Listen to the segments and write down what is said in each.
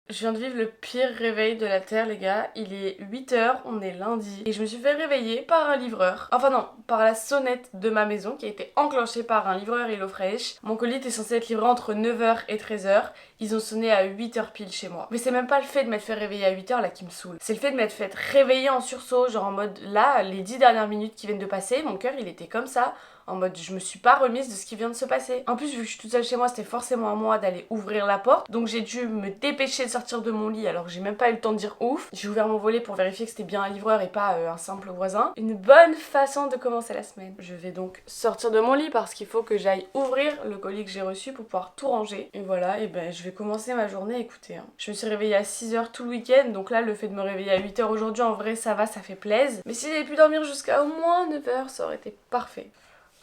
Je viens de vivre le pire réveil de la Terre, les gars. Il est 8 h, on est lundi. Et je me suis fait réveiller par un livreur. Enfin non, par la sonnette de ma maison qui a été enclenchée par un livreur HelloFresh. Mon colis était censé être livré entre 9 h et 13 h. Ils ont sonné à 8 h pile chez moi. Mais c'est même pas le fait de m'être fait réveiller à 8 h là qui me saoule. C'est le fait de m'être fait réveiller en sursaut, genre en mode là, les 10 dernières minutes qui viennent de passer, mon cœur il était comme ça. En mode je me suis pas remise de ce qui vient de se passer. En plus vu que je suis toute seule chez moi, c'était forcément à moi d'aller ouvrir la porte. Donc j'ai dû me dépêcher de sortir de mon lit alors que j'ai même pas eu le temps de dire ouf. J'ai ouvert mon volet pour vérifier que c'était bien un livreur et pas un simple voisin. Une bonne façon de commencer la semaine. Je vais donc sortir de mon lit parce qu'il faut que j'aille ouvrir le colis que j'ai reçu pour pouvoir tout ranger. Et voilà, et ben je vais commencer ma journée, écoutez. Je me suis réveillée à 6 h tout le week-end, donc là le fait de me réveiller à 8 h aujourd'hui en vrai ça va, ça fait plaisir. Mais si j'avais pu dormir jusqu'à au moins 9 h, ça aurait été parfait.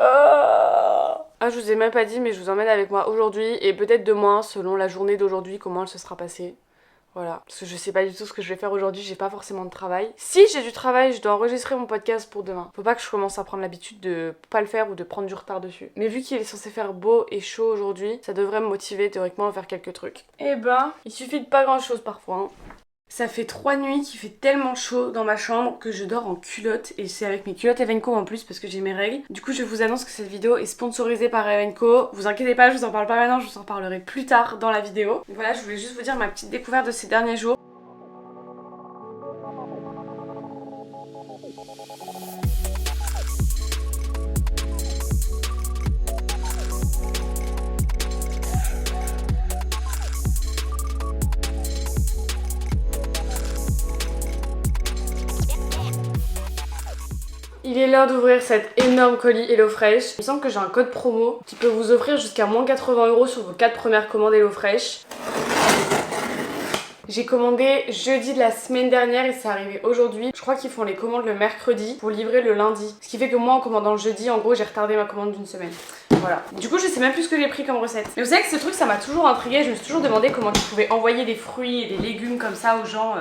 Ah, je vous ai même pas dit, mais je vous emmène avec moi aujourd'hui et peut-être demain, selon la journée d'aujourd'hui, comment elle se sera passée. Voilà, parce que je sais pas du tout ce que je vais faire aujourd'hui, j'ai pas forcément de travail. Si j'ai du travail, je dois enregistrer mon podcast pour demain. Faut pas que je commence à prendre l'habitude de pas le faire ou de prendre du retard dessus. Mais vu qu'il est censé faire beau et chaud aujourd'hui, ça devrait me motiver théoriquement à faire quelques trucs. Eh ben, il suffit de pas grand chose parfois, hein. Ça fait 3 nuits qu'il fait tellement chaud dans ma chambre que je dors en culotte et c'est avec mes culottes Evenco en plus parce que j'ai mes règles. Du coup je vous annonce que cette vidéo est sponsorisée par Evenco. Vous inquiétez pas, je vous en parle pas maintenant, je vous en parlerai plus tard dans la vidéo. Donc voilà, je voulais juste vous dire ma petite découverte de ces derniers jours. Il est l'heure d'ouvrir cet énorme colis HelloFresh. Il me semble que j'ai un code promo qui peut vous offrir jusqu'à moins 80 € sur vos 4 premières commandes HelloFresh. J'ai commandé jeudi de la semaine dernière et c'est arrivé aujourd'hui. Je crois qu'ils font les commandes le mercredi pour livrer le lundi. Ce qui fait que moi en commandant le jeudi, en gros j'ai retardé ma commande d'une semaine. Voilà. Du coup je sais même plus ce que j'ai pris comme recette. Mais vous savez que ce truc ça m'a toujours intriguée. Je me suis toujours demandé comment tu pouvais envoyer des fruits et des légumes comme ça aux gens.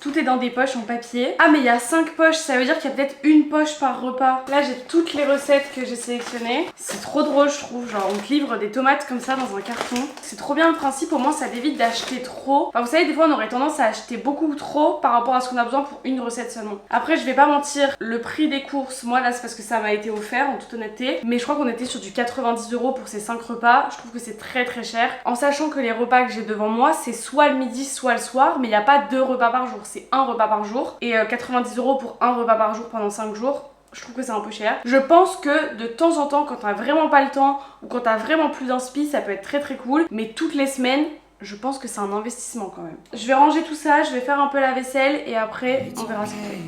Tout est dans des poches en papier. Ah mais il y a 5 poches, ça veut dire qu'il y a peut-être une poche par repas. Là j'ai toutes les recettes que j'ai sélectionnées. C'est trop drôle je trouve, genre on te livre des tomates comme ça dans un carton. C'est trop bien le principe, au moins ça évite d'acheter trop. Enfin vous savez des fois on aurait tendance à acheter beaucoup trop par rapport à ce qu'on a besoin pour une recette seulement. Après je vais pas mentir, le prix des courses, moi là c'est parce que ça m'a été offert en toute honnêteté. Mais je crois qu'on était sur du 90 € pour ces 5 repas. Je trouve que c'est très très cher. En sachant que les repas que j'ai devant moi c'est soit le midi soit le soir, mais il n'y a pas 2 repas par jour. C'est un repas par jour et 90 € pour un repas par jour pendant 5 jours. Je trouve que c'est un peu cher. Je pense que de temps en temps, quand t'as vraiment pas le temps ou quand t'as vraiment plus d'inspi, ça peut être très très cool. Mais toutes les semaines, je pense que c'est un investissement quand même. Je vais ranger tout ça, je vais faire un peu la vaisselle et après on verra ce qu'on fait.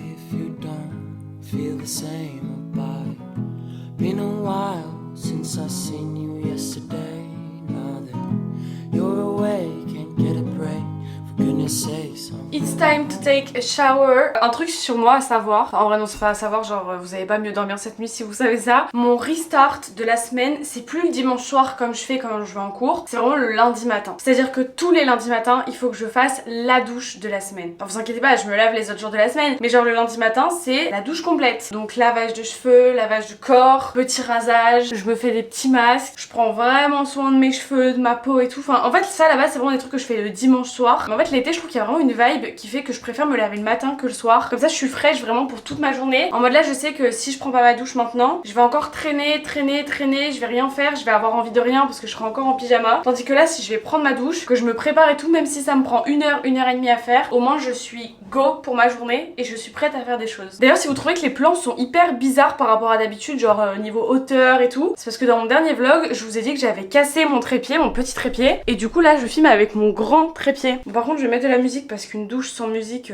It's time to take a shower. Un truc sur moi à savoir, en vrai non c'est pas à savoir, genre vous allez pas mieux dormir cette nuit si vous savez ça. Mon restart de la semaine, c'est plus le dimanche soir comme je fais quand je vais en cours, c'est vraiment le lundi matin. C'est-à-dire que tous les lundis matins, il faut que je fasse la douche de la semaine. Enfin vous inquiétez pas, je me lave les autres jours de la semaine, mais genre le lundi matin c'est la douche complète. Donc lavage de cheveux, lavage du corps, petit rasage, je me fais des petits masques, je prends vraiment soin de mes cheveux, de ma peau et tout. Enfin en fait ça là-bas c'est vraiment des trucs que je fais le dimanche soir. Mais en fait l'été je trouve qu'il y a vraiment une vibe qui fait que je préfère me laver le matin que le soir. Comme ça je suis fraîche vraiment pour toute ma journée. En mode là je sais que si je prends pas ma douche maintenant, je vais encore traîner, je vais rien faire, je vais avoir envie de rien parce que je serai encore en pyjama. Tandis que là si je vais prendre ma douche, que je me prépare et tout, même si ça me prend 1 heure, 1 heure et demie à faire, au moins je suis go pour ma journée et je suis prête à faire des choses. D'ailleurs si vous trouvez que les plans sont hyper bizarres par rapport à d'habitude, genre niveau hauteur et tout, c'est parce que dans mon dernier vlog je vous ai dit que j'avais cassé mon trépied, mon petit trépied, et du coup là je filme avec mon grand trépied. Bon, par contre je vais mettre de la musique parce qu'une douche sans musique...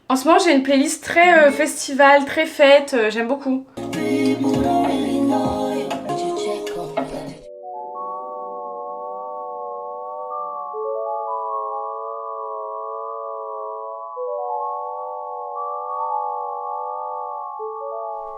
En ce moment j'ai une playlist très festival, très fête, j'aime beaucoup.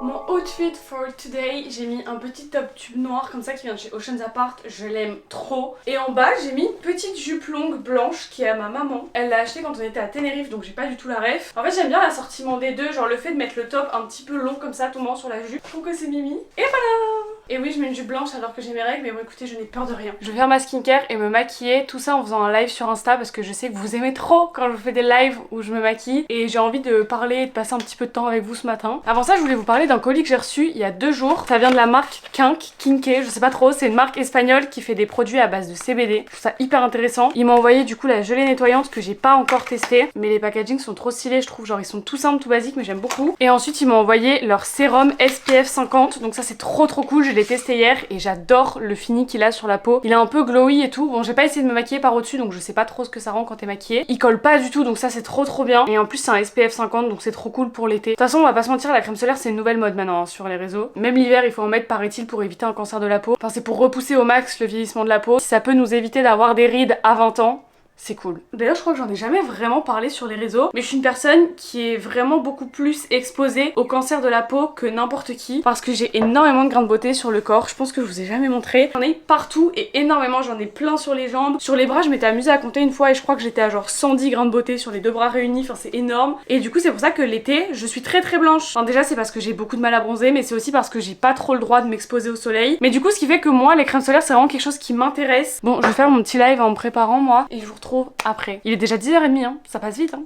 Mon outfit for today, j'ai mis un petit top tube noir comme ça qui vient de chez Oceans Apart, je l'aime trop. Et en bas j'ai mis une petite jupe longue blanche qui est à ma maman. Elle l'a achetée quand on était à Tenerife donc j'ai pas du tout la ref. En fait j'aime bien l'assortiment des deux, genre le fait de mettre le top un petit peu long comme ça tombant sur la jupe. Je trouve que c'est mimi. Et voilà. Et oui je mets une jupe blanche alors que j'ai mes règles mais bon écoutez je n'ai peur de rien. Je vais faire ma skincare et me maquiller, tout ça en faisant un live sur Insta parce que je sais que vous aimez trop quand je fais des lives où je me maquille. Et j'ai envie de parler et de passer un petit peu de temps avec vous ce matin. Avant ça je voulais vous parler d'un colis que j'ai reçu il y a 2 jours. Ça vient de la marque Kinke, je sais pas trop, c'est une marque espagnole qui fait des produits à base de CBD. Je trouve ça hyper intéressant. Il m'a envoyé du coup la gelée nettoyante que j'ai pas encore testée, mais les packagings sont trop stylés je trouve, genre ils sont tout simples, tout basiques mais j'aime beaucoup. Et ensuite ils m'ont envoyé leur sérum SPF 50, donc ça c'est trop cool, je l'ai testé hier et j'adore le fini qu'il a sur la peau. Il est un peu glowy et tout, bon j'ai pas essayé de me maquiller par au-dessus donc je sais pas trop ce que ça rend quand t'es maquillée. Il colle pas du tout donc ça c'est trop bien. Et en plus c'est un SPF 50 donc c'est trop cool pour l'été. De toute façon on va pas se mentir, la crème solaire c'est une nouvelle mode maintenant hein, sur les réseaux. Même l'hiver il faut en mettre paraît-il pour éviter un cancer de la peau. Enfin c'est pour repousser au max le vieillissement de la peau. Si ça peut nous éviter d'avoir des rides à 20 ans, c'est cool. D'ailleurs je crois que j'en ai jamais vraiment parlé sur les réseaux, mais je suis une personne qui est vraiment beaucoup plus exposée au cancer de la peau que n'importe qui, parce que j'ai énormément de grains de beauté sur le corps. Je pense que je vous ai jamais montré. J'en ai partout et énormément, j'en ai plein sur les jambes. Sur les bras je m'étais amusée à compter une fois et je crois que j'étais à genre 110 grains de beauté sur les 2 bras réunis, enfin c'est énorme. Et du coup c'est pour ça que l'été je suis très blanche. Enfin déjà c'est parce que j'ai beaucoup de mal à bronzer, mais c'est aussi parce que j'ai pas trop le droit de m'exposer au soleil. Mais du coup ce qui fait que moi les crèmes solaires c'est vraiment quelque chose qui m'intéresse. Bon je vais faire mon petit live en me préparant moi et je vous retrouve après. Il est déjà 10h30 hein, ça passe vite hein.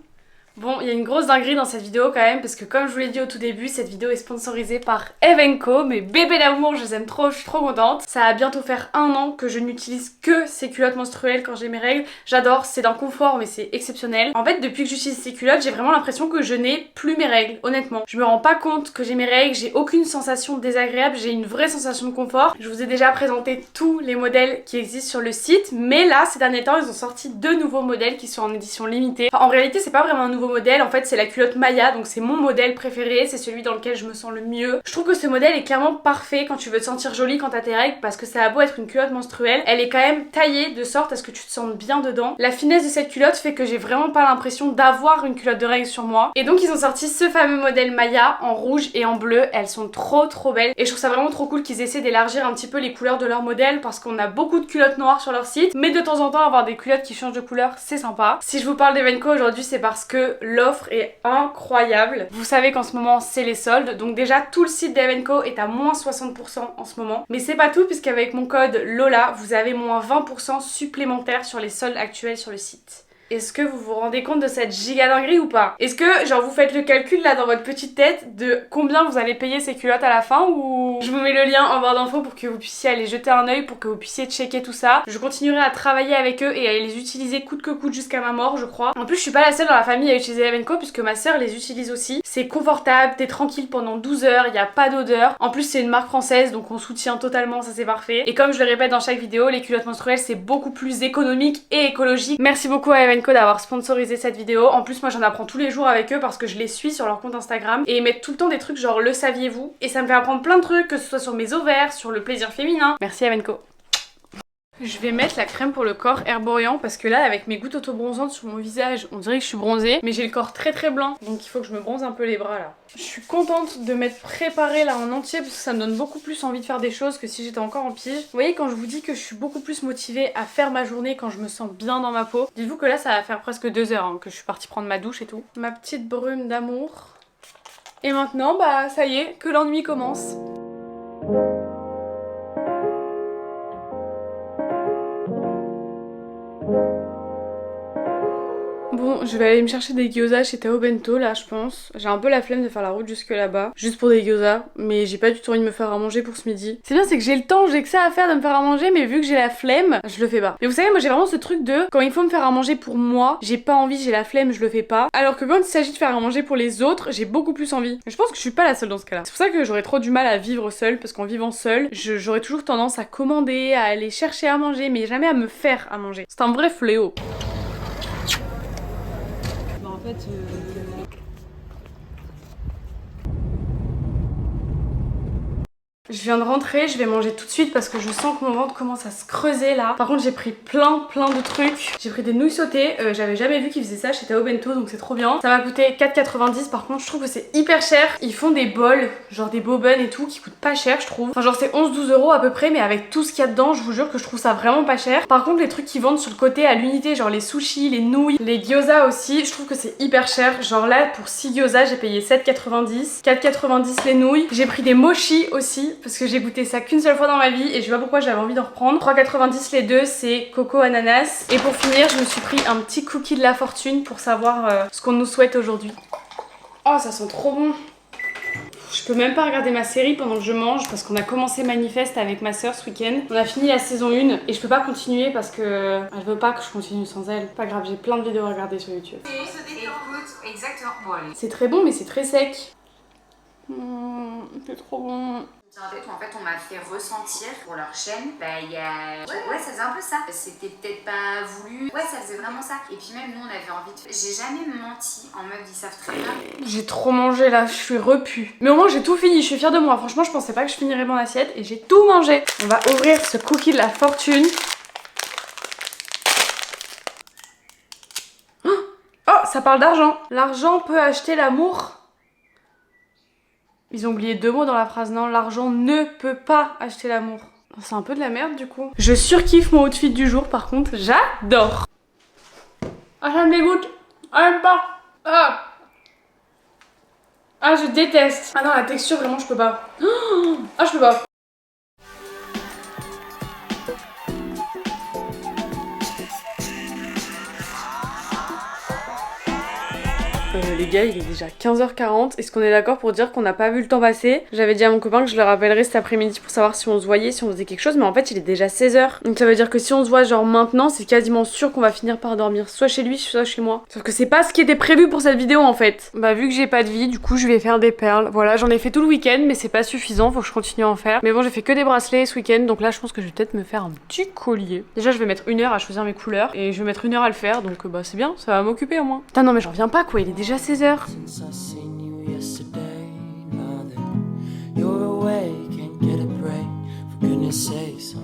Bon, il y a une grosse dinguerie dans cette vidéo quand même, parce que comme je vous l'ai dit au tout début, cette vidéo est sponsorisée par Evenco, mes bébés d'amour, je les aime trop, je suis trop contente. Ça a bientôt faire 1 an que je n'utilise que ces culottes menstruelles quand j'ai mes règles. J'adore, c'est d'un confort mais c'est exceptionnel. En fait, depuis que j'utilise ces culottes, j'ai vraiment l'impression que je n'ai plus mes règles, honnêtement. Je me rends pas compte que j'ai mes règles, j'ai aucune sensation désagréable, j'ai une vraie sensation de confort. Je vous ai déjà présenté tous les modèles qui existent sur le site, mais là, ces derniers temps, ils ont sorti 2 nouveaux modèles qui sont en édition limitée. Enfin, en réalité, c'est pas vraiment un nouveau modèle, en fait c'est la culotte Maya, donc c'est mon modèle préféré, c'est celui dans lequel je me sens le mieux. Je trouve que ce modèle est clairement parfait quand tu veux te sentir jolie quand t'as tes règles, parce que ça a beau être une culotte menstruelle, elle est quand même taillée de sorte à ce que tu te sentes bien dedans. La finesse de cette culotte fait que j'ai vraiment pas l'impression d'avoir une culotte de règles sur moi. Et donc ils ont sorti ce fameux modèle Maya en rouge et en bleu, elles sont trop belles et je trouve ça vraiment trop cool qu'ils essaient d'élargir un petit peu les couleurs de leur modèle, parce qu'on a beaucoup de culottes noires sur leur site, mais de temps en temps avoir des culottes qui changent de couleur c'est sympa. Si je vous parle d'Evenco aujourd'hui c'est parce que l'offre est incroyable. Vous savez qu'en ce moment c'est les soldes, donc déjà tout le site d'Evenco est à moins 60% en ce moment. Mais c'est pas tout, puisqu'avec mon code LOLA vous avez moins 20% supplémentaire sur les soldes actuels sur le site. Est-ce que vous vous rendez compte de cette giga dinguerie ou pas? Est-ce que genre vous faites le calcul là dans votre petite tête de combien vous allez payer ces culottes à la fin, ou je vous mets le lien en barre d'infos pour que vous puissiez aller jeter un œil, pour que vous puissiez checker tout ça. Je continuerai à travailler avec eux et à les utiliser coûte que coûte jusqu'à ma mort je crois. En plus je suis pas la seule dans la famille à utiliser Evenco puisque ma soeur les utilise aussi. C'est confortable, t'es tranquille pendant 12 heures, il y a pas d'odeur. En plus c'est une marque française donc on soutient totalement, ça c'est parfait. Et comme je le répète dans chaque vidéo, les culottes menstruelles c'est beaucoup plus économique et écologique. Merci beaucoup à Evenco d'avoir sponsorisé cette vidéo. En plus moi j'en apprends tous les jours avec eux parce que je les suis sur leur compte Instagram et ils mettent tout le temps des trucs genre le saviez-vous, et ça me fait apprendre plein de trucs, que ce soit sur mes ovaires, sur le plaisir féminin. Merci Evenco. Je vais mettre la crème pour le corps Herborian parce que là avec mes gouttes auto-bronzantes sur mon visage on dirait que je suis bronzée, mais j'ai le corps très blanc donc il faut que je me bronze un peu les bras là. Je suis contente de m'être préparée là en entier parce que ça me donne beaucoup plus envie de faire des choses que si j'étais encore en pige. Vous voyez quand je vous dis que je suis beaucoup plus motivée à faire ma journée quand je me sens bien dans ma peau. Dites-vous que là ça va faire presque 2 heures hein, que je suis partie prendre ma douche et tout. Ma petite brume d'amour. Et maintenant bah ça y est, que l'ennui commence. Bon, je vais aller me chercher des gyoza chez Tao Bento là je pense. J'ai un peu la flemme de faire la route jusque là-bas, juste pour des gyoza, mais j'ai pas du tout envie de me faire à manger pour ce midi. C'est bien, c'est que j'ai le temps, j'ai que ça à faire de me faire à manger, mais vu que j'ai la flemme, je le fais pas. Mais vous savez, moi j'ai vraiment ce truc de quand il faut me faire à manger pour moi, j'ai pas envie, j'ai la flemme, je le fais pas. Alors que quand il s'agit de faire à manger pour les autres, j'ai beaucoup plus envie. Je pense que je suis pas la seule dans ce cas-là. C'est pour ça que j'aurais trop du mal à vivre seule, parce qu'en vivant seule, j'aurais toujours tendance à commander, à aller chercher à manger, mais jamais à me faire à manger. C'est un vrai fléau. En fait, Je viens de rentrer, je vais manger tout de suite parce que je sens que mon ventre commence à se creuser là. Par contre j'ai pris plein de trucs. J'ai pris des nouilles sautées, j'avais jamais vu qu'ils faisaient ça, j'étais au bento donc c'est trop bien. Ça m'a coûté 4,90, par contre je trouve que c'est hyper cher. Ils font des bols, genre des bobuns et tout, qui coûtent pas cher je trouve. Enfin genre c'est 11-12 euros à peu près, mais avec tout ce qu'il y a dedans, je vous jure que je trouve ça vraiment pas cher. Par contre les trucs qui vendent sur le côté à l'unité, genre les sushis, les nouilles, les gyoza aussi, je trouve que c'est hyper cher. Genre là pour 6 gyoza j'ai payé 7,90, 4,90 les nouilles. J'ai pris des mochi aussi parce que j'ai goûté ça qu'une seule fois dans ma vie et je sais pas pourquoi j'avais envie d'en reprendre. 3,90 les deux, c'est coco ananas. Et pour finir je me suis pris un petit cookie de la fortune pour savoir ce qu'on nous souhaite aujourd'hui. Oh ça sent trop bon. Je peux même pas regarder ma série pendant que je mange parce qu'on a commencé Manifeste avec ma soeur ce week-end. On a fini la saison 1 et je peux pas continuer parce que elle veut pas que je continue sans elle. Pas grave, j'ai plein de vidéos à regarder sur YouTube. Écoute, exactement. Bon, allez. C'est très bon mais c'est très sec. C'est trop bon. En fait, on m'a fait ressentir pour leur chaîne, il y a... Ouais, ça faisait un peu ça. C'était peut-être pas voulu. Ouais, ça faisait vraiment ça. Et puis même, nous, on avait envie de... J'ai jamais menti en mode, ils savent très bien. J'ai trop mangé là, je suis repue. Mais au moins, j'ai tout fini, je suis fière de moi. Franchement, je pensais pas que je finirais mon assiette et j'ai tout mangé. On va ouvrir ce cookie de la fortune. Oh, ça parle d'argent. L'argent peut acheter l'amour. Ils ont oublié 2 mots dans la phrase, non? L'argent ne peut pas acheter l'amour. C'est un peu de la merde du coup. Je surkiffe mon outfit du jour par contre, j'adore. Ah ça me dégoûte. Ah même pas. Ah je déteste. Ah non la texture vraiment je peux pas. Ah je peux pas. Les gars, il est déjà 15h40. Est-ce qu'on est d'accord pour dire qu'on n'a pas vu le temps passer? J'avais dit à mon copain que je le rappellerai cet après-midi pour savoir si on se voyait, si on faisait quelque chose, mais en fait il est déjà 16h. Donc ça veut dire que si on se voit genre maintenant, c'est quasiment sûr qu'on va finir par dormir soit chez lui, soit chez moi. Sauf que c'est pas ce qui était prévu pour cette vidéo en fait. Bah vu que j'ai pas de vie, du coup je vais faire des perles. Voilà, j'en ai fait tout le week-end, mais c'est pas suffisant, faut que je continue à en faire. Mais bon, j'ai fait que des bracelets ce week-end, donc là je pense que je vais peut-être me faire un petit collier. Déjà je vais mettre 1 heure à choisir mes couleurs, et je vais mettre 1 heure à le faire, donc bah c'est bien, ça va m'occuper au moins. Putain non mais j'en reviens pas quoi, il est déjà 16h.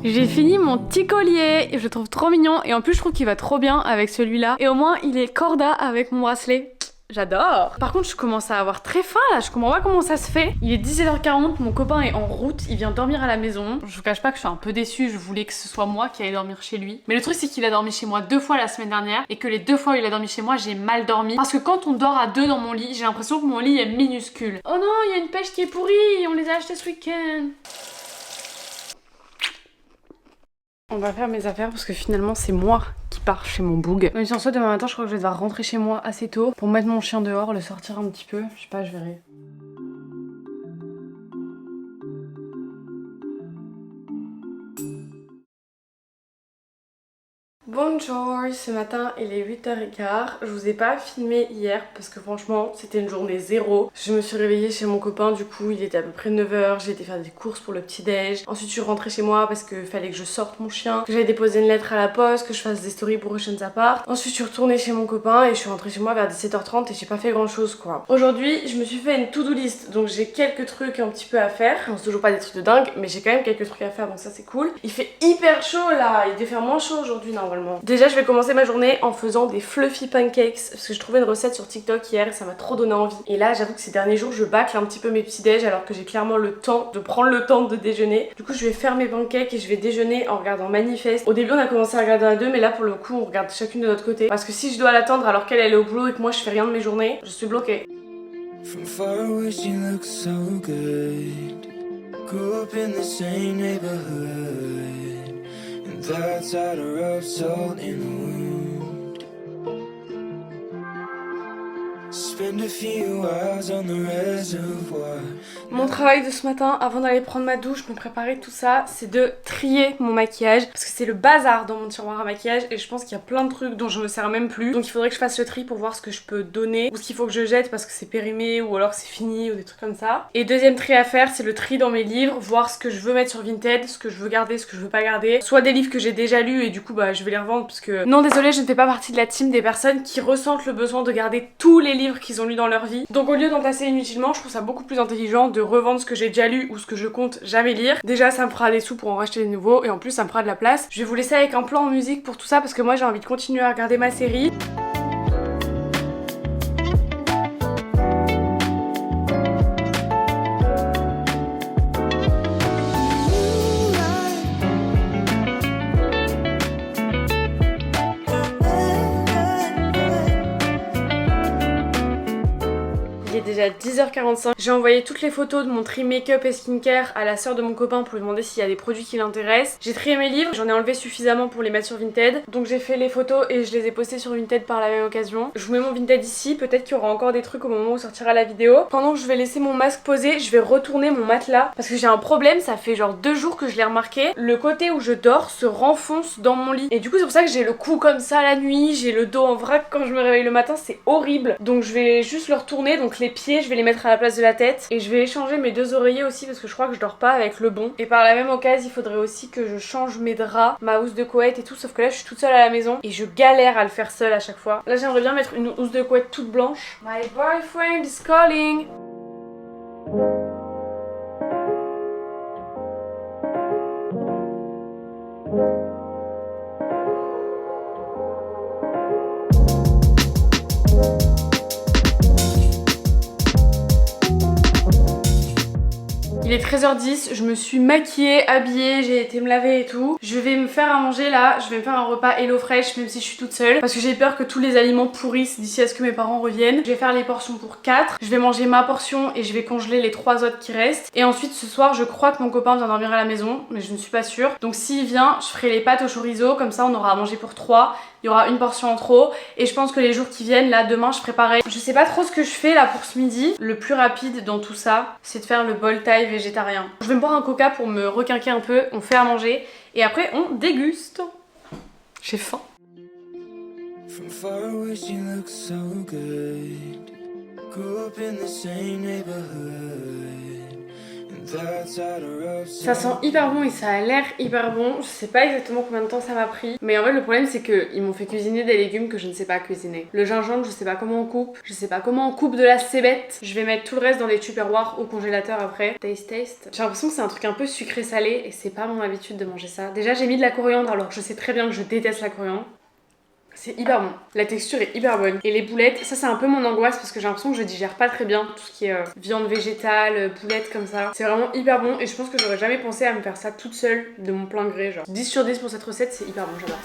J'ai fini mon petit collier et je le trouve trop mignon et en plus je trouve qu'il va trop bien avec celui-là et au moins il est corda avec mon bracelet. J'adore. Par contre je commence à avoir très faim là, je comprends pas comment ça se fait. Il est 17h40, mon copain est en route, il vient dormir à la maison. Je vous cache pas que je suis un peu déçue, je voulais que ce soit moi qui allais dormir chez lui. Mais le truc c'est qu'il a dormi chez moi 2 fois la semaine dernière et que les 2 fois où il a dormi chez moi j'ai mal dormi. Parce que quand on dort à 2 dans mon lit, j'ai l'impression que mon lit est minuscule. Oh non, il y a une pêche qui est pourrie, on les a achetés ce week-end. On va faire mes affaires parce que finalement c'est moi qui pars chez mon boug. Même si en soit demain matin je crois que je vais devoir rentrer chez moi assez tôt pour mettre mon chien dehors, le sortir un petit peu. Je sais pas, je verrai. Bonjour, ce matin il est 8h15, je vous ai pas filmé hier parce que franchement c'était une journée zéro. Je me suis réveillée chez mon copain, du coup il était à peu près 9h, j'ai été faire des courses pour le petit déj. Ensuite je suis rentrée chez moi parce que fallait que je sorte mon chien, que j'allais déposer une lettre à la poste, que je fasse des stories pour Ocean's Apart. Ensuite je suis retournée chez mon copain et je suis rentrée chez moi vers 17h30 et j'ai pas fait grand chose quoi. Aujourd'hui je me suis fait une to-do list, donc j'ai quelques trucs un petit peu à faire. Bon, c'est toujours pas des trucs de dingue mais j'ai quand même quelques trucs à faire donc ça c'est cool. Il fait hyper chaud là, il devait faire moins chaud aujourd'hui normalement. Déjà je vais commencer ma journée en faisant des fluffy pancakes parce que je trouvais une recette sur TikTok hier et ça m'a trop donné envie. Et là j'avoue que ces derniers jours je bâcle un petit peu mes petits déj alors que j'ai clairement le temps de prendre le temps de déjeuner. Du coup je vais faire mes pancakes et je vais déjeuner en regardant Manifeste. Au début on a commencé à regarder à deux mais là pour le coup on regarde chacune de notre côté parce que si je dois l'attendre alors qu'elle est au boulot et que moi je fais rien de mes journées, je suis bloquée. From far away she looks so good. Grew up in the same neighborhood. That's out of rough salt in the wound. Spend a few hours on the reservoir. Mon travail de ce matin, avant d'aller prendre ma douche, me préparer tout ça, c'est de trier mon maquillage parce que c'est le bazar dans mon tiroir à maquillage et je pense qu'il y a plein de trucs dont je me sers même plus. Donc il faudrait que je fasse le tri pour voir ce que je peux donner ou ce qu'il faut que je jette parce que c'est périmé ou alors c'est fini ou des trucs comme ça. Et deuxième tri à faire, c'est le tri dans mes livres, voir ce que je veux mettre sur Vinted, ce que je veux garder, ce que je veux pas garder. Soit des livres que j'ai déjà lus et du coup bah je vais les revendre parce que... Non désolé, je ne fais pas partie de la team des personnes qui ressentent le besoin de garder tous les livres qu'ils qu'ils ont lu dans leur vie. Donc au lieu d'entasser inutilement, je trouve ça beaucoup plus intelligent de revendre ce que j'ai déjà lu ou ce que je compte jamais lire. Déjà ça me fera des sous pour en racheter des nouveaux et en plus ça me fera de la place. Je vais vous laisser avec un plan en musique pour tout ça parce que moi j'ai envie de continuer à regarder ma série. Il est déjà 10h45. J'ai envoyé toutes les photos de mon tri make-up et skincare à la sœur de mon copain pour lui demander s'il y a des produits qui l'intéressent. J'ai trié mes livres, j'en ai enlevé suffisamment pour les mettre sur Vinted. Donc j'ai fait les photos et je les ai postées sur Vinted par la même occasion. Je vous mets mon Vinted ici, peut-être qu'il y aura encore des trucs au moment où sortira la vidéo. Pendant que je vais laisser mon masque posé, je vais retourner mon matelas parce que j'ai un problème, ça fait genre 2 jours que je l'ai remarqué. Le côté où je dors se renfonce dans mon lit. Et du coup c'est pour ça que j'ai le cou comme ça la nuit, j'ai le dos en vrac quand je me réveille le matin, c'est horrible. Donc je vais juste le retourner, donc les pieds je vais les mettre à la place de la tête et je vais échanger mes 2 oreillers aussi parce que je crois que je dors pas avec le bon. Et par la même occasion il faudrait aussi que je change mes draps, ma housse de couette et tout, sauf que là je suis toute seule à la maison et je galère à le faire seule à chaque fois. Là j'aimerais bien mettre une housse de couette toute blanche. My boyfriend is calling. Il est 13h10, je me suis maquillée, habillée, j'ai été me laver et tout. Je vais me faire à manger là, je vais me faire un repas HelloFresh même si je suis toute seule parce que j'ai peur que tous les aliments pourrissent d'ici à ce que mes parents reviennent. Je vais faire les portions pour 4, je vais manger ma portion et je vais congeler les 3 autres qui restent. Et ensuite ce soir je crois que mon copain vient dormir à la maison mais je ne suis pas sûre. Donc s'il vient, je ferai les pâtes au chorizo, comme ça on aura à manger pour 3. Il y aura une portion en trop et je pense que les jours qui viennent, là demain je ferai pareil. Je sais pas trop ce que je fais là pour ce midi. Le plus rapide dans tout ça, c'est de faire le bol thaï végétarien. Je vais me boire un coca pour me requinquer un peu, on fait à manger et après on déguste. J'ai faim. From far away she looks so good. Grew up in the same neighborhood. Ça sent hyper bon et ça a l'air hyper bon. Je sais pas exactement combien de temps ça m'a pris. Mais en fait le problème c'est qu'ils m'ont fait cuisiner des légumes que je ne sais pas cuisiner. Le gingembre je sais pas comment on coupe. Je sais pas comment on coupe de la cébette. Je vais mettre tout le reste dans des tupperwares au congélateur après. Taste. J'ai l'impression que c'est un truc un peu sucré salé et c'est pas mon habitude de manger ça. Déjà j'ai mis de la coriandre alors je sais très bien que je déteste la coriandre. C'est hyper bon, la texture est hyper bonne. Et les boulettes, ça c'est un peu mon angoisse parce que j'ai l'impression que je digère pas très bien tout ce qui est viande végétale, boulettes comme ça. C'est vraiment hyper bon et je pense que j'aurais jamais pensé à me faire ça toute seule de mon plein gré genre. 10 sur 10 pour cette recette, c'est hyper bon, j'adore.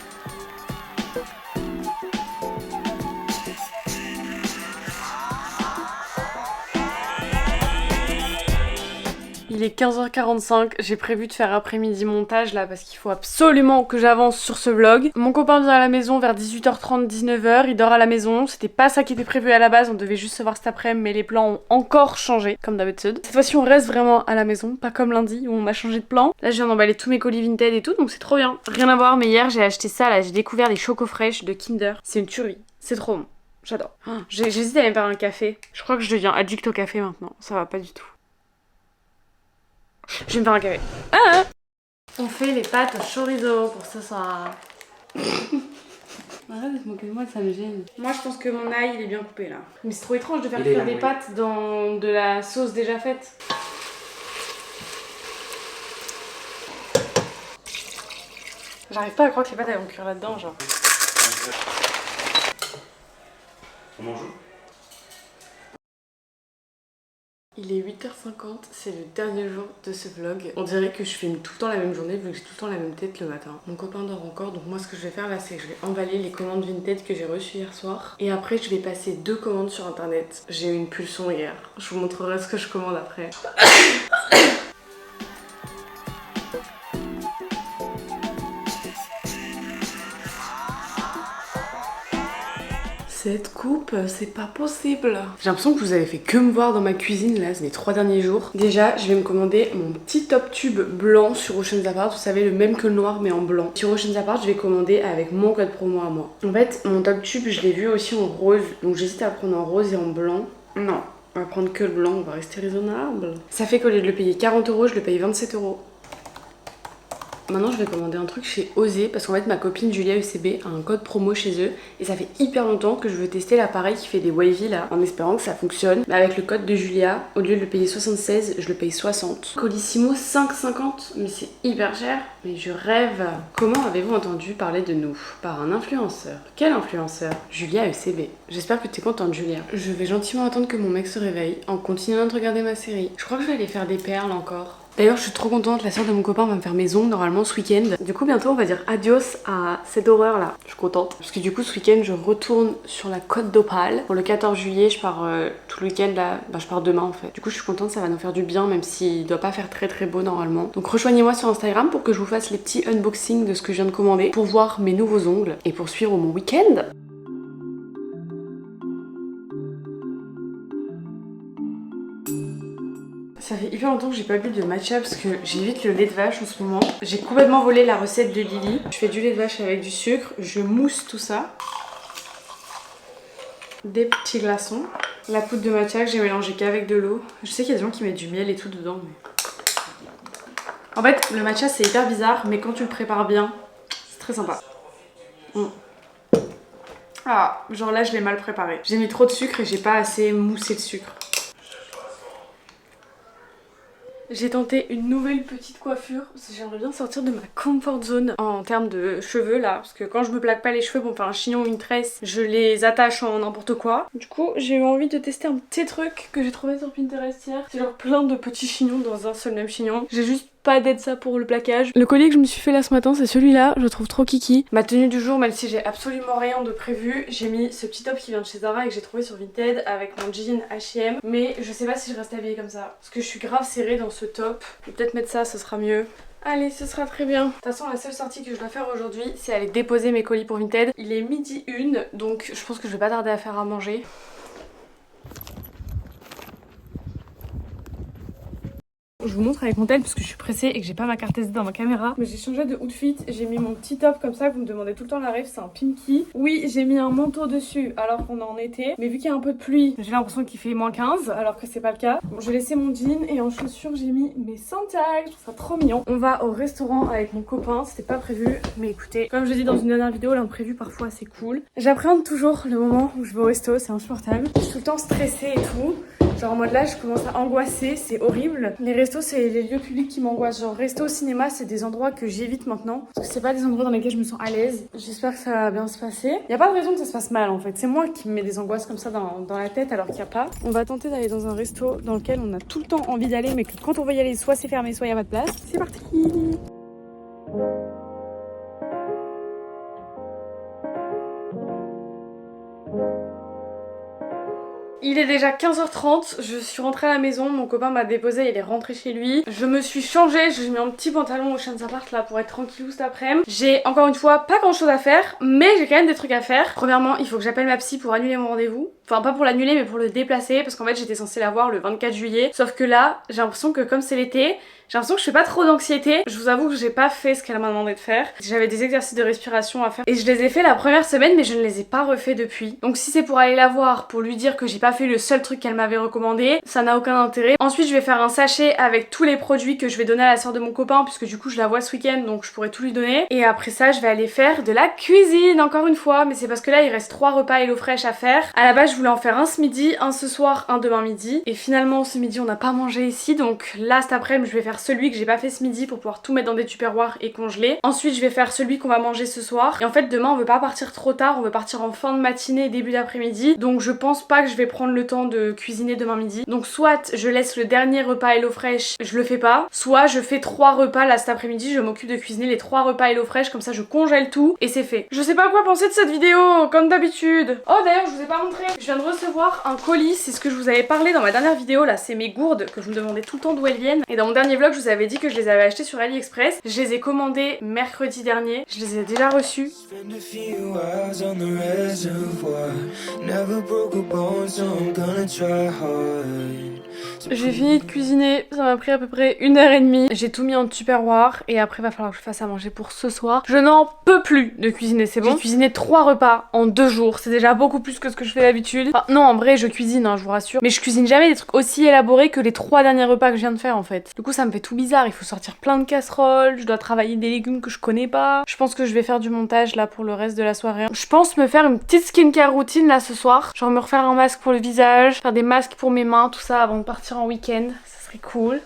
Il est 15h45, j'ai prévu de faire après-midi montage là parce qu'il faut absolument que j'avance sur ce vlog. Mon copain vient à la maison vers 18h30, 19h, il dort à la maison. C'était pas ça qui était prévu à la base, on devait juste se voir cet après-midi mais les plans ont encore changé comme d'habitude. Cette fois-ci on reste vraiment à la maison, pas comme lundi où on m'a changé de plan. Là je viens d'emballer tous mes colis Vinted et tout donc c'est trop bien. Rien à voir mais hier j'ai acheté ça là, j'ai découvert les Choco Fresh de Kinder. C'est une tuerie, c'est trop bon, j'adore. J'hésite à aller me faire un café, je crois que je deviens addict au café maintenant, ça va pas du tout. Je vais me faire un café. On fait les pâtes au chorizo pour ce soir. Arrête de te moquer de moi, ça me gêne. Moi je pense que mon ail il est bien coupé là. Mais c'est trop étrange de faire cuire des pâtes dans de la sauce déjà faite. J'arrive pas à croire que les pâtes elles vont cuire là-dedans genre. On mange où ? Il est 8h50, c'est le dernier jour de ce vlog. On dirait que je filme tout le temps la même journée vu que j'ai tout le temps la même tête le matin. Mon copain dort encore, donc moi ce que je vais faire là c'est que je vais emballer les commandes Vinted que j'ai reçues hier soir. Et après je vais passer 2 commandes sur internet. J'ai eu une pulsion hier, je vous montrerai ce que je commande après. Cette coupe, c'est pas possible. J'ai l'impression que vous avez fait que me voir dans ma cuisine là, ces 3 derniers jours. Déjà, je vais me commander mon petit top tube blanc sur Oceans Apart. Vous savez, le même que le noir mais en blanc. Sur Oceans Apart, je vais commander avec mon code promo à moi. En fait, mon top tube, je l'ai vu aussi en rose. Donc j'hésite à prendre en rose et en blanc. Non, on va prendre que le blanc, on va rester raisonnable. Ça fait qu'au lieu de le payer 40 €, je le paye 27 €. Maintenant je vais commander un truc chez Osé parce qu'en fait ma copine Julia UCB a un code promo chez eux et ça fait hyper longtemps que je veux tester l'appareil qui fait des wavy là en espérant que ça fonctionne. Mais avec le code de Julia, au lieu de le payer 76, je le paye 60. Colissimo 5,50, mais c'est hyper cher. Mais je rêve. Comment avez-vous entendu parler de nous? Par un influenceur. Quel influenceur? Julia UCB. J'espère que t'es contente Julia. Je vais gentiment attendre que mon mec se réveille en continuant de regarder ma série. Je crois que je vais aller faire des perles encore. D'ailleurs, je suis trop contente, la soeur de mon copain va me faire mes ongles normalement ce week-end. Du coup, bientôt, on va dire adios à cette horreur là. Je suis contente. Parce que du coup, ce week-end, je retourne sur la Côte d'Opale. Pour le 14 juillet, je pars tout le week-end là. Bah, je pars demain en fait. Du coup, je suis contente, ça va nous faire du bien, même s'il doit pas faire très très beau normalement. Donc, rejoignez-moi sur Instagram pour que je vous fasse les petits unboxings de ce que je viens de commander pour voir mes nouveaux ongles et pour suivre mon week-end. Ça fait hyper longtemps que j'ai pas bu de matcha parce que j'évite le lait de vache en ce moment. J'ai complètement volé la recette de Lily. Je fais du lait de vache avec du sucre, je mousse tout ça. Des petits glaçons. La poudre de matcha que j'ai mélangée qu'avec de l'eau. Je sais qu'il y a des gens qui mettent du miel et tout dedans. Mais... En fait, le matcha c'est hyper bizarre, mais quand tu le prépares bien, c'est très sympa. Ah, genre là je l'ai mal préparé. J'ai mis trop de sucre et j'ai pas assez moussé le sucre. J'ai tenté une nouvelle petite coiffure parce que j'aimerais bien sortir de ma comfort zone en termes de cheveux là, parce que quand je me plaque pas les cheveux pour faire un chignon ou une tresse, je les attache en n'importe quoi. Du coup j'ai eu envie de tester un petit truc que j'ai trouvé sur Pinterest hier. C'est genre plein de petits chignons dans un seul même chignon. J'ai juste pas d'aide ça pour le plaquage. Le collier que je me suis fait là ce matin c'est celui-là, je le trouve trop kiki. Ma tenue du jour, même si j'ai absolument rien de prévu, j'ai mis ce petit top qui vient de chez Zara et que j'ai trouvé sur Vinted avec mon jean H&M. Mais je sais pas si je reste habillée comme ça parce que je suis grave serrée dans ce top. Je vais peut-être mettre ça, ce sera mieux. Allez, ce sera très bien. De toute façon, la seule sortie que je dois faire aujourd'hui, c'est aller déposer mes colis pour Vinted. Il est 12h01, donc je pense que je vais pas tarder à faire à manger. Je vous montre avec mon tel parce que je suis pressée et que j'ai pas ma carte SD dans ma caméra. Mais j'ai changé de outfit, j'ai mis mon petit top comme ça, vous me demandez tout le temps la ref, c'est un pinky. Oui, j'ai mis un manteau dessus alors qu'on est en été, mais vu qu'il y a un peu de pluie, j'ai l'impression qu'il fait moins 15 alors que c'est pas le cas. Bon, j'ai laissé mon jean et en chaussures j'ai mis mes Santiago, je trouve ça trop mignon. On va au restaurant avec mon copain, c'était pas prévu, mais écoutez, comme je dis dans une dernière vidéo, l'imprévu parfois c'est cool. J'appréhende toujours le moment où je vais au resto, c'est insupportable. Je suis tout le temps stressée et tout. Genre en mode là je commence à angoisser, c'est horrible. Les restos c'est les lieux publics qui m'angoissent. Genre resto, cinéma c'est des endroits que j'évite maintenant. Parce que c'est pas des endroits dans lesquels je me sens à l'aise. J'espère que ça va bien se passer. Y a pas de raison que ça se passe mal en fait. C'est moi qui me mets des angoisses comme ça dans la tête alors qu'il y a pas. On va tenter d'aller dans un resto dans lequel on a tout le temps envie d'aller mais que quand on va y aller soit c'est fermé soit y a pas de place. C'est parti. Il est déjà 15h30, je suis rentrée à la maison, mon copain m'a déposé, il est rentré chez lui. Je me suis changée, j'ai mis un petit pantalon au Ocean Apart là pour être tranquillou cet après-midi. J'ai encore une fois pas grand chose à faire, mais j'ai quand même des trucs à faire. Premièrement, il faut que j'appelle ma psy pour annuler mon rendez-vous. Enfin pas pour l'annuler mais pour le déplacer parce qu'en fait j'étais censée la voir le 24 juillet. Sauf que là, j'ai l'impression que comme c'est l'été, j'ai l'impression que je fais pas trop d'anxiété. Je vous avoue que j'ai pas fait ce qu'elle m'a demandé de faire. J'avais des exercices de respiration à faire et je les ai fait la première semaine mais je ne les ai pas refait depuis. Donc si c'est pour aller la voir, pour lui dire que j'ai pas fait le seul truc qu'elle m'avait recommandé, ça n'a aucun intérêt. Ensuite je vais faire un sachet avec tous les produits que je vais donner à la soeur de mon copain puisque du coup je la vois ce week-end donc je pourrais tout lui donner. Et après ça je vais aller faire de la cuisine encore une fois, mais c'est parce que là il reste 3 repas HelloFresh à faire. À la base je voulais en faire un ce midi, un ce soir, un demain midi. Et finalement ce midi on n'a pas mangé ici donc là cet après-midi je vais faire celui que j'ai pas fait ce midi pour pouvoir tout mettre dans des tupperwares et congeler. Ensuite je vais faire celui qu'on va manger ce soir. Et en fait demain on veut pas partir trop tard, on veut partir en fin de matinée, début d'après-midi. Donc je pense pas que je vais prendre le temps de cuisiner demain midi. Donc soit je laisse le dernier repas HelloFresh, je le fais pas. Soit je fais 3 repas là cet après-midi, je m'occupe de cuisiner les 3 repas HelloFresh, comme ça je congèle tout et c'est fait. Je sais pas quoi penser de cette vidéo, comme d'habitude. Oh d'ailleurs je vous ai pas montré, je viens de recevoir un colis, c'est ce que je vous avais parlé dans ma dernière vidéo là, c'est mes gourdes que je me demandais tout le temps d'où elles viennent. Et dans mon dernier vlog je vous avais dit que je les avais achetées sur AliExpress. Je les ai commandées mercredi dernier, je les ai déjà reçues. J'ai fini de cuisiner, ça m'a pris à peu près 1h30. J'ai tout mis en tupperware et après va falloir que je fasse à manger pour ce soir. Je n'en peux plus de cuisiner, c'est bon. J'ai cuisiné 3 repas en 2 jours, c'est déjà beaucoup plus que ce que je fais d'habitude. Enfin non, en vrai je cuisine, hein, je vous rassure. Mais je cuisine jamais des trucs aussi élaborés que les 3 derniers repas que je viens de faire en fait. Du coup ça me fait tout bizarre, il faut sortir plein de casseroles, je dois travailler des légumes que je connais pas. Je pense que je vais faire du montage là pour le reste de la soirée. Je pense me faire une petite skincare routine là ce soir. Genre me refaire un masque pour le visage, faire des masques pour mes mains, tout ça avant de partir en week-end. Ça serait cool.